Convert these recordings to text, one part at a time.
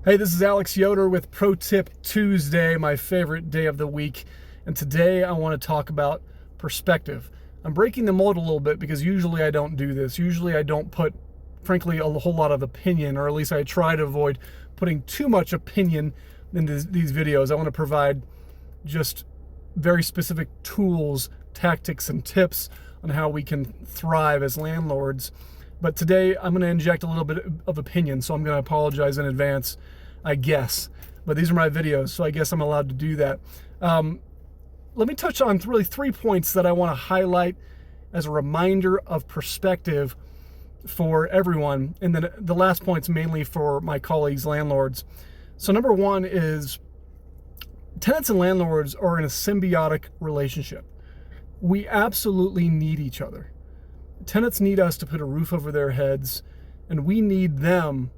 Hey, this is Alex Yoder with Pro Tip Tuesday, my favorite day of the week. And today I want to talk about perspective. I'm breaking the mold a little bit because usually I don't do this. Usually I don't put, frankly, a whole lot of opinion, or at least I try to avoid putting too much opinion in these videos. I want to provide just very specific tools, tactics, and tips on how we can thrive as landlords. But today I'm going to inject a little bit of opinion, so I'm going to apologize in advance, I guess. But these are my videos, so I guess I'm allowed to do that. Let me touch on really 3 points that I want to highlight as a reminder of perspective for everyone. And then the last point's mainly for my colleagues, landlords. So number one is tenants and landlords are in a symbiotic relationship. We absolutely need each other. Tenants need us to put a roof over their heads, and we need them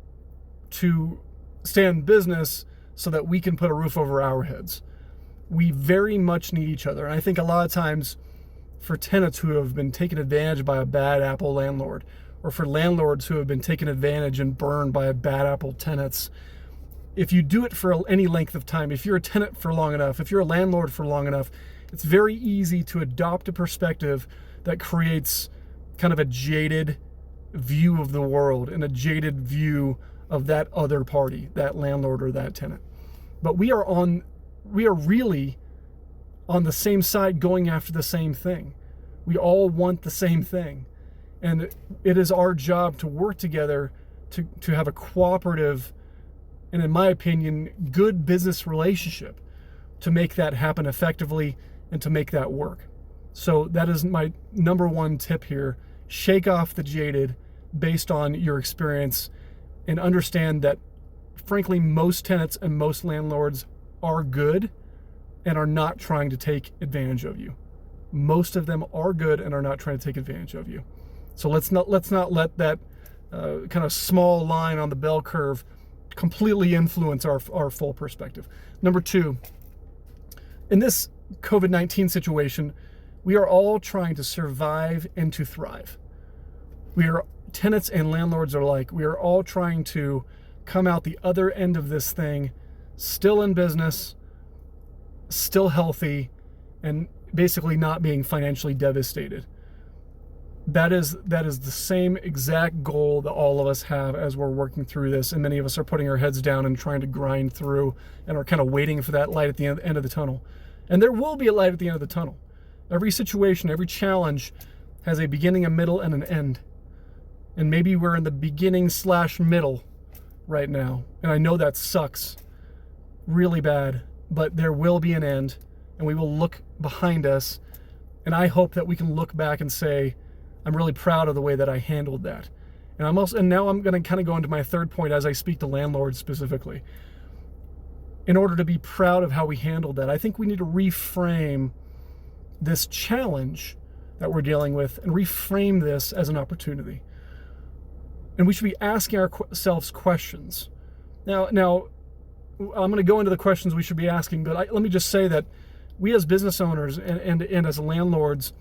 to stay in business so that we can put a roof over our heads. We very much need each other. And I think a lot of times for tenants who have been taken advantage by a bad apple landlord, or for landlords who have been taken advantage and burned by a bad apple tenants, if you do it for any length of time, if you're a tenant for long enough, if you're a landlord for long enough, it's very easy to adopt a perspective that creates kind of a jaded view of the world and a jaded view of that other party, that landlord or that tenant. But we are really on the same side, going after the same thing. We all want the same thing. And it is our job to work together to have a cooperative, and in my opinion, good business relationship to make that happen effectively and to make that work. So that is my number one tip here. Shake off the jaded based on your experience and understand that, frankly, most tenants and most landlords are good and are not trying to take advantage of you. Most of them are good and are not trying to take advantage of you. So let's not let that kind of small line on the bell curve completely influence our full perspective. Number two, in this COVID-19 situation, we are all trying to survive and to thrive. Tenants and landlords are alike. We are all trying to come out the other end of this thing, still in business, still healthy, and basically not being financially devastated. That is the same exact goal that all of us have as we're working through this, and many of us are putting our heads down and trying to grind through and are kind of waiting for that light at the end of the tunnel. And there will be a light at the end of the tunnel. Every situation, every challenge has a beginning, a middle, and an end. And maybe we're in the beginning/middle right now. And I know that sucks really bad, but there will be an end, and we will look behind us. And I hope that we can look back and say, I'm really proud of the way that I handled that. And now I'm going to kind of go into my third point as I speak to landlords specifically. In order to be proud of how we handled that, I think we need to reframe this challenge that we're dealing with and reframe this as an opportunity. And we should be asking ourselves questions. Now I'm going to go into the questions we should be asking, but let me just say that we as business owners and as landlords,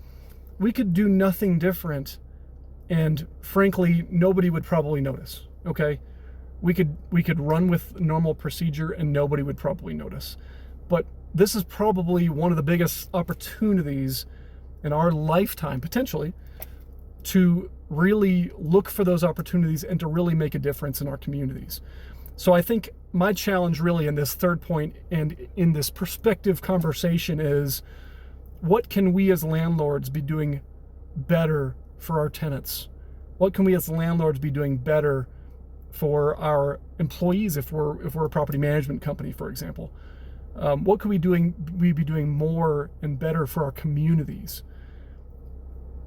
we could do nothing different, and frankly, nobody would probably notice, okay? We could run with normal procedure and nobody would probably notice. But this is probably one of the biggest opportunities in our lifetime, potentially, to really look for those opportunities and to really make a difference in our communities. So I think my challenge really in this third point and in this perspective conversation is, what can we as landlords be doing better for our tenants? What can we as landlords be doing better for our employees if we're a property management company, for example? What could we be doing more and better for our communities?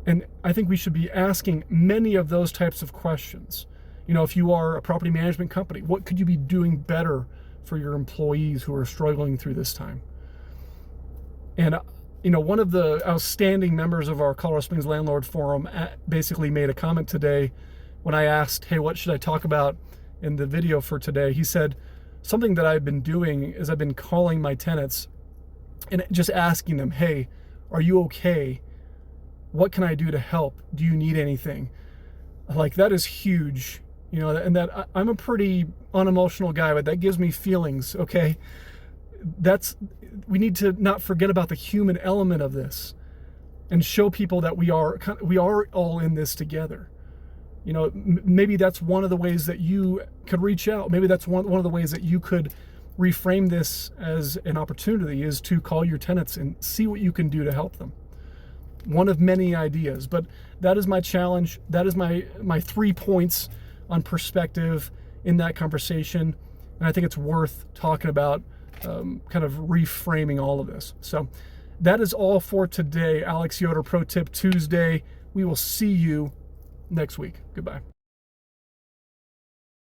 And I think we should be asking many of those types of questions. You know, if you are a property management company, what could you be doing better for your employees who are struggling through this time? And, you know, one of the outstanding members of our Colorado Springs Landlord Forum basically made a comment today when I asked, hey, what should I talk about in the video for today? He said, something that I've been doing is I've been calling my tenants and just asking them, hey, are you okay? What can I do to help? Do you need anything? Like, that is huge, and that I'm a pretty unemotional guy, but that gives me feelings, okay? We need to not forget about the human element of this and show people that we are all in this together. Maybe that's one of the ways that you could reach out. Maybe that's one of the ways that you could reframe this as an opportunity, is to call your tenants and see what you can do to help them. One of many ideas, but that is my challenge. That is my 3 points on perspective in that conversation. And I think it's worth talking about, kind of reframing all of this. So that is all for today. Alex Yoder, Pro Tip Tuesday. We will see you next week. Goodbye.